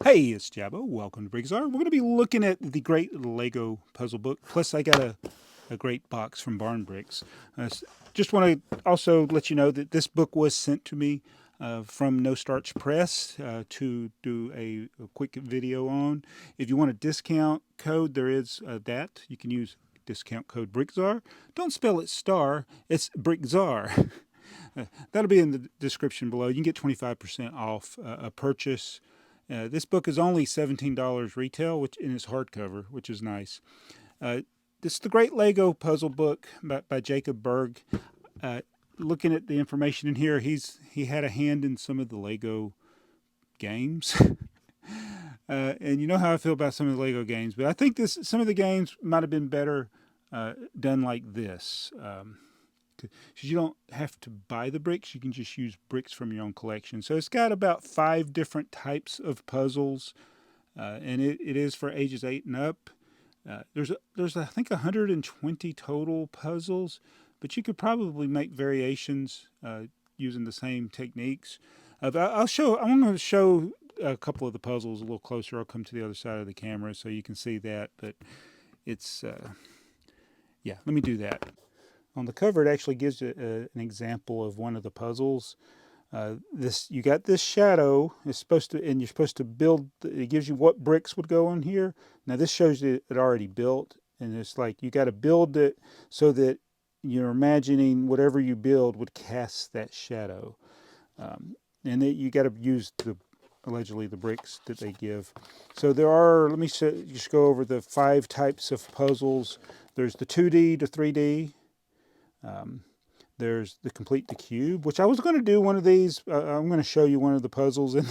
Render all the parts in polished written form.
Hey, it's Jabbo. Welcome to BrickTsar. We're going to be looking at the great Lego puzzle book. Plus, I got a great box from Barn Bricks. Just want to also let you know that this book was sent to me from No Starch Press to do a quick video on. If you want a discount code, there is that. You can use discount code BrickTsar. Don't spell it star, it's BrickTsar. That'll be in the description below. You can get 25% off a purchase. This book is only $17 retail, which in its hardcover, which is nice. Uh, this is the Great Lego Puzzle Book by Jacob Berg. Looking at the information in here, he had a hand in some of the Lego games. And you know how I feel about some of the Lego games, but I think some of the games might have been better done like this. You don't have to buy the bricks, you can just use bricks from your own collection. So it's got about 5 different types of puzzles, and it is for ages 8 and up. There's I think 120 total puzzles, but you could probably make variations using the same techniques. I'm going to show a couple of the puzzles a little closer. I'll come to the other side of the camera so you can see that. But it's yeah. Let me do that. On the cover, it actually gives you an example of one of the puzzles. You got this shadow. It's supposed to, and you're supposed to build. It gives you what bricks would go in here. Now this shows you it already built, and it's like you got to build it so that you're imagining whatever you build would cast that shadow, and you got to use allegedly the bricks that they give. So there are. Let me just go over the 5 types of puzzles. There's the 2D to 3D. There's the complete the cube, which I was going to do one of these. I'm going to show you one of the puzzles, and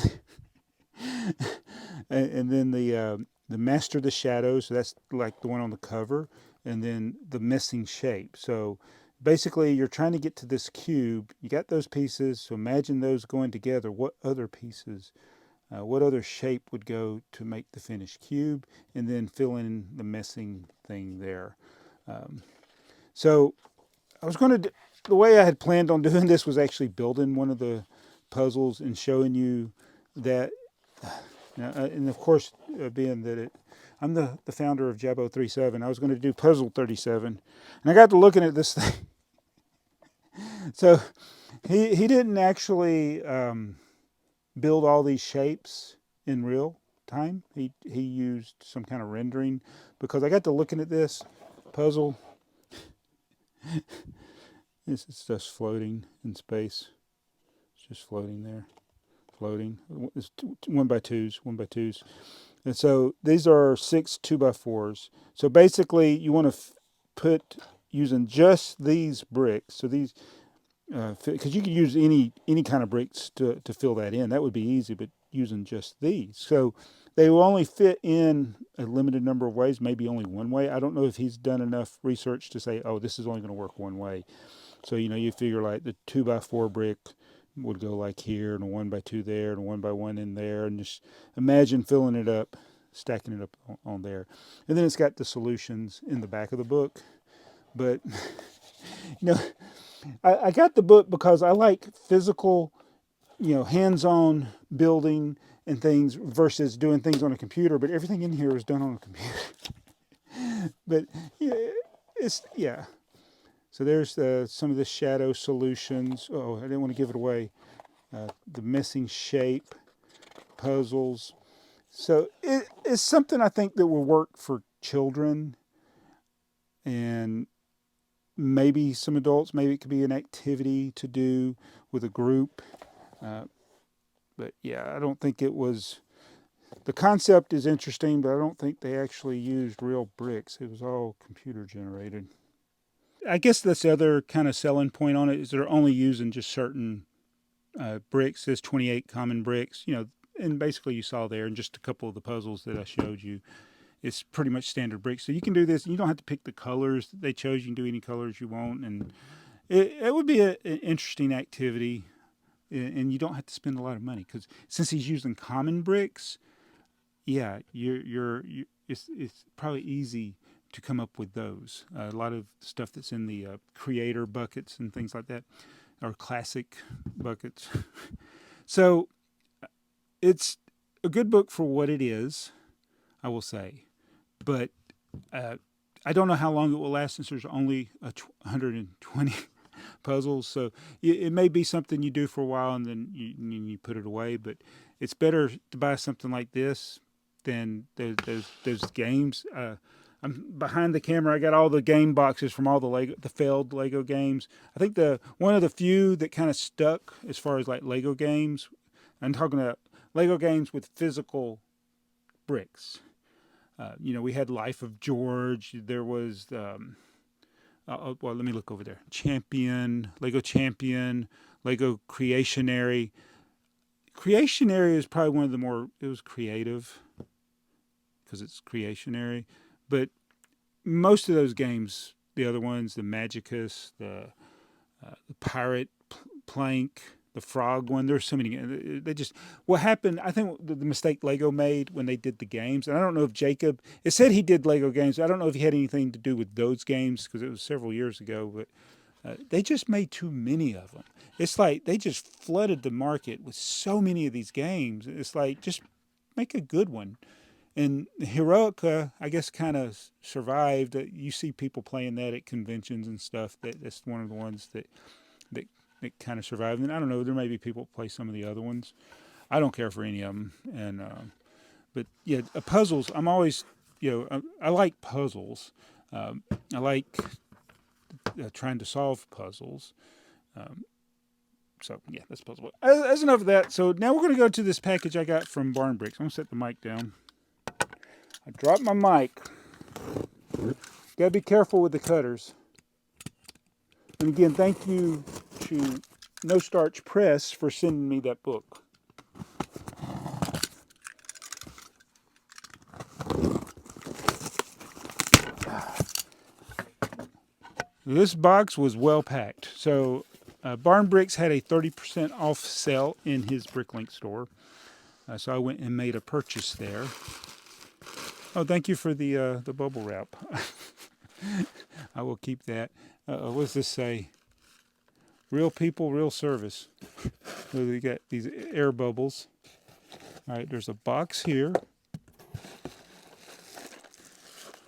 then the master the shadows. So that's like the one on the cover, and then the missing shape. So basically, you're trying to get to this cube. You got those pieces. So imagine those going together. What other pieces? What other shape would go to make the finished cube, and then fill in the missing thing there. So I was going to. The way I had planned on doing this was actually building one of the puzzles and showing you that. And of course, being that I'm the founder of Jabbo 37, I was going to do Puzzle 37, and I got to looking at this thing. So he didn't actually build all these shapes in real time. He used some kind of rendering, because I got to looking at this puzzle. It's just floating in space. It's just floating there, floating. It's 1x2s, 1x2s, and so these are 6 2x4s. So basically, you want to put using just these bricks. So these, because you could use any kind of bricks to fill that in. That would be easy, but using just these, so they will only fit in a limited number of ways. Maybe only one way. I don't know if he's done enough research to say, oh, this is only going to work one way. So you figure like the 2x4 brick would go like here, and a 1x2 there, and a 1x1 in there, and just imagine filling it up, stacking it up on there. And then it's got the solutions in the back of the book. But I got the book because I like physical, hands-on building and things versus doing things on a computer. But everything in here is done on a computer. But yeah, it's yeah. So there's some of the shadow solutions. Oh, I didn't want to give it away. The missing shape puzzles. So it's something I think that will work for children and maybe some adults. Maybe it could be an activity to do with a group. But yeah, I don't think it was. The concept is interesting, but I don't think they actually used real bricks. It was all computer generated. I guess that's the other kind of selling point on it, is they're only using just certain bricks. There's 28 common bricks, and basically you saw there in just a couple of the puzzles that I showed you, it's pretty much standard bricks. So you can do this. You don't have to pick the colors that they chose. You can do any colors you want, and it would be an interesting activity, and you don't have to spend a lot of money, because since he's using common bricks, yeah, it's probably easy to come up with those. A lot of stuff that's in the creator buckets and things like that, or classic buckets. So it's a good book for what it is, I will say. But uh, I don't know how long it will last since there's only 120 puzzles. So it may be something you do for a while and then you put it away. But it's better to buy something like this than those games. I'm behind the camera. I got all the game boxes from all the failed Lego games. I think the one of the few that kind of stuck as far as like Lego games. I'm talking about Lego games with physical bricks. We had Life of George. There was well, let me look over there. Champion, Lego Creationary. Creationary is probably one of the more. It was creative because it's Creationary, but most of those games, the other ones, the Magicus, the Pirate Plank, the Frog one. There's so many. They just what happened. I think the mistake Lego made when they did the games, and I don't know if Jacob. It said he did Lego games. I don't know if he had anything to do with those games because it was several years ago. But they just made too many of them. It's like they just flooded the market with so many of these games. It's like just make a good one. And Heroica, I guess, kind of survived. You see people playing that at conventions and stuff. That's one of the ones that that kind of survived. And I don't know, there may be people who play some of the other ones. I don't care for any of them. And but yeah, puzzles. I'm always, I like puzzles. I like trying to solve puzzles. So yeah, that's puzzle. That's enough of that. So now we're going to go to this package I got from Barn Bricks. I'm going to set the mic down. I dropped my mic. Got to be careful with the cutters. And again, thank you to No Starch Press for sending me that book. This box was well packed. So Barn Bricks had a 30% off sale in his Bricklink store. So I went and made a purchase there. Oh, thank you for the bubble wrap. I will keep that. What does this say? Real people, real service. So they got these air bubbles. All right, there's a box here.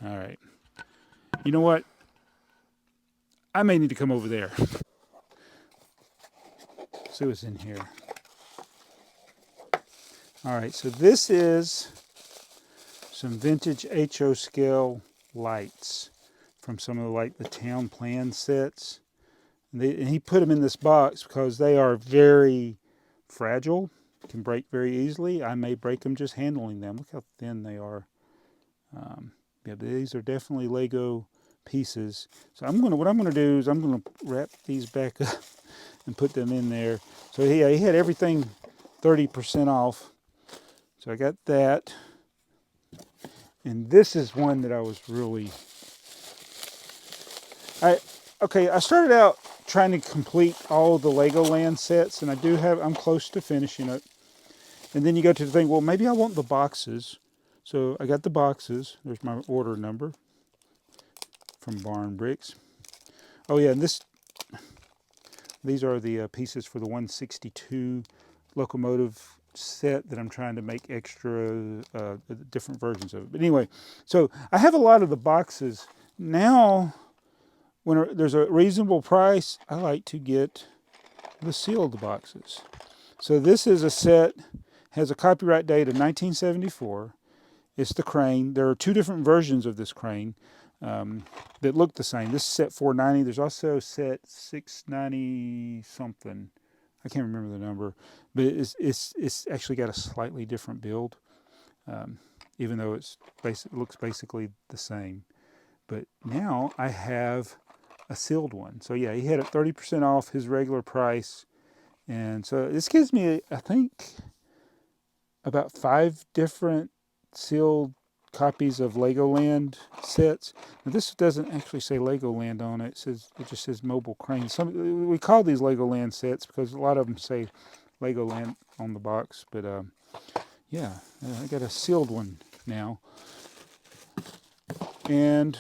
All right. You know what? I may need to come over there. See what's in here. All right, so this is some vintage HO scale lights from some of the town plan sets. And he put them in this box because they are very fragile, can break very easily. I may break them just handling them. Look how thin they are. Yeah, these are definitely Lego pieces. So what I'm gonna do is I'm gonna wrap these back up and put them in there. So he had everything 30% off. So I got that. And this is one that I was really I started out trying to complete all the Legoland sets, and I'm close to finishing it. And then you go to the thing, well, maybe I want the boxes. So I got the boxes. There's my order number from Barn Bricks. Oh yeah, and these are the pieces for the 162 locomotive set that I'm trying to make extra different versions of it. But anyway, so I have a lot of the boxes. Now, when there's a reasonable price, I like to get the sealed boxes. So this is a set, has a copyright date of 1974. It's the crane. There are two different versions of this crane that look the same. This is set 490. There's also set 690 something. I can't remember the number, but it's actually got a slightly different build, even though it looks basically the same. But now I have a sealed one. So yeah, he had it 30% off his regular price. And so this gives me, I think, about 5 different sealed copies of Legoland sets. Now, this doesn't actually say Legoland on it. It just says Mobile Crane. We call these Legoland sets because a lot of them say Legoland on the box. But yeah, I got a sealed one now. And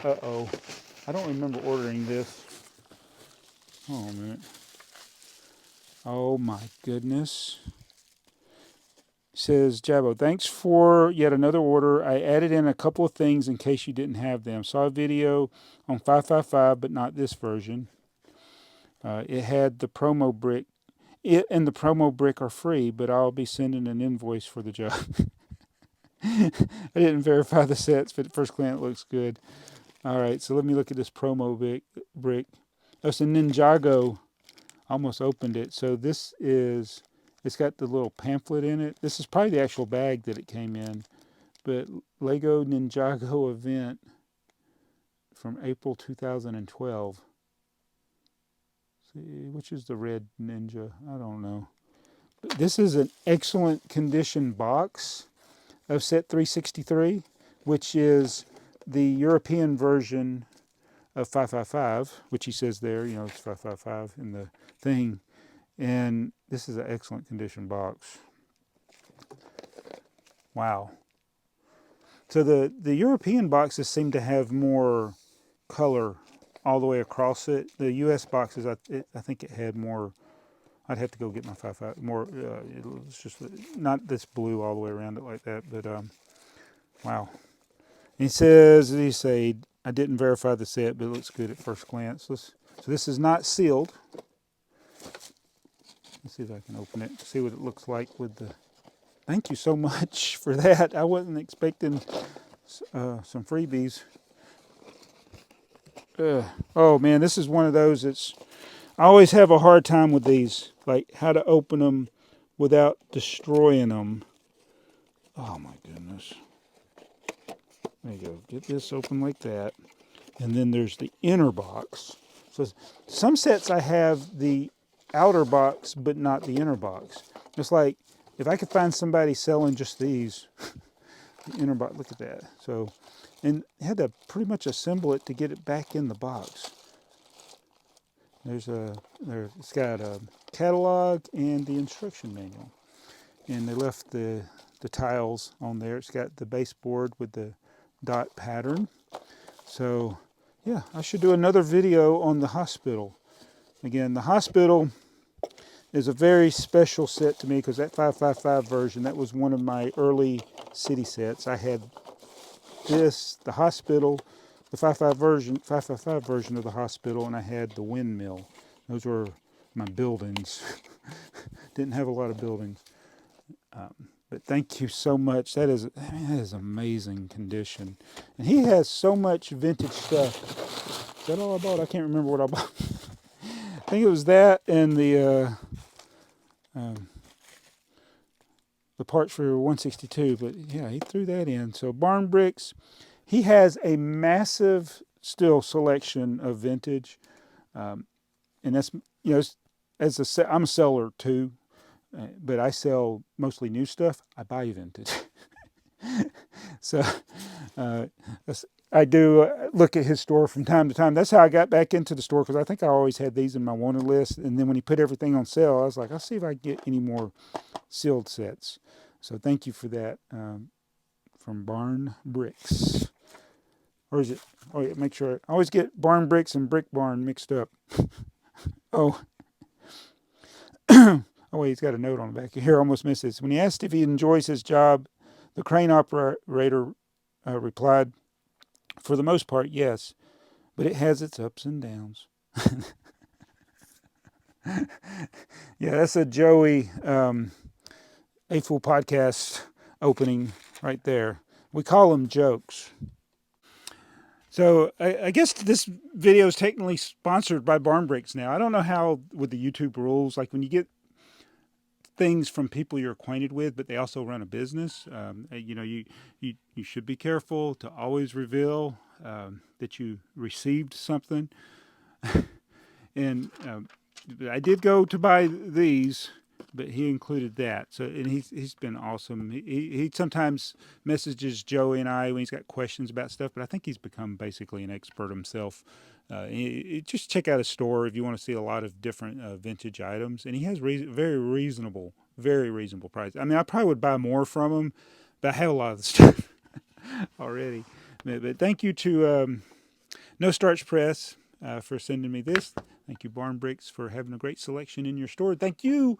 I don't remember ordering this. Hold on a minute. Oh my goodness. Says Jabo, thanks for yet another order. I added in a couple of things in case you didn't have them. Saw a video on 555, but not this version. It had the promo brick. It and the promo brick are free, but I'll be sending an invoice for the job. I didn't verify the sets, but at first glance it looks good. All right, so let me look at this promo brick. Oh, it's a Ninjago. Almost opened it. So this is, it's got the little pamphlet in it. This is probably the actual bag that it came in. But Lego Ninjago event from April 2012. See, which is the red ninja? I don't know. But this is an excellent condition box of set 363, which is the European version of 555, which he says there, you know, it's 555 in the thing. And this is an excellent condition box. Wow. So the European boxes seem to have more color all the way across it. The U.S. boxes, I think it had more. I'd have to go get my 5.5 more. It's just not this blue all the way around it like that. But wow. And he says, I didn't verify the set, but it looks good at first glance. So this is not sealed. Let's see if I can open it. See what it looks like with the. Thank you so much for that. I wasn't expecting some freebies. Oh man, this is one of those that's. I always have a hard time with these, like how to open them without destroying them. Oh my goodness. There you go. Get this open like that. And then there's the inner box. So some sets I have the outer box, but not the inner box. It's like if I could find somebody selling just these, the inner box, look at that. So, and I had to pretty much assemble it to get it back in the box. It's got a catalog and the instruction manual. And they left the tiles on there. It's got the baseboard with the dot pattern. So, yeah, I should do another video on the hospital. Again, the hospital is a very special set to me because that 555 version, that was one of my early city sets. I had this, the hospital, the 555 version of the hospital, and I had the windmill. Those were my buildings. Didn't have a lot of buildings. But thank you so much. That is amazing condition. And he has so much vintage stuff. Is that all I bought? I can't remember what I bought. I think it was that and the parts for 162. But yeah, he threw that in. So Barn Bricks, he has a massive still selection of vintage. And that's, you know, I'm a seller too. But I sell mostly new stuff. I buy vintage. So I do look at his store from time to time. That's how I got back into the store because I think I always had these in my wanted list. And then when he put everything on sale, I was like, I'll see if I can get any more sealed sets. So thank you for that from Barn Bricks. Or is it? Oh, yeah, make sure. I always get Barn Bricks and Brick Barn mixed up. Oh. Oh, wait, he's got a note on the back here. I almost missed this. When he asked if he enjoys his job, the crane operator replied, for the most part, yes, but it has its ups and downs. Yeah, that's a Joey A Full Podcast opening right there. We call them jokes. So I guess this video is technically sponsored by Barn Bricks now. I don't know how with the YouTube rules, like when you get things from people you're acquainted with, but they also run a business. You know, you should be careful to always reveal that you received something. And I did go to buy these, but he included that. So, and he's been awesome. He sometimes messages Joey and I when he's got questions about stuff, but I think he's become basically an expert himself. Just check out his store if you want to see a lot of different vintage items, and he has very reasonable price. I mean, I probably would buy more from him, but I have a lot of the stuff already. But thank you to No Starch Press for sending me this. Thank you, Barn Bricks, for having a great selection in your store. Thank you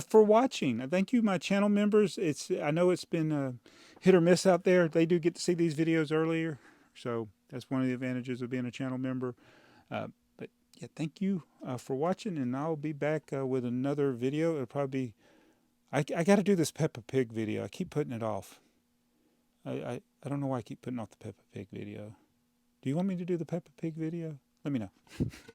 for watching. Thank you, my channel members. I know it's been hit or miss out there. They do get to see these videos earlier, so that's one of the advantages of being a channel member. But yeah, thank you for watching, and I'll be back with another video. It'll probably be, I got to do this Peppa Pig video. I keep putting it off. I don't know why I keep putting off the Peppa Pig video. Do you want me to do the Peppa Pig video? Let me know.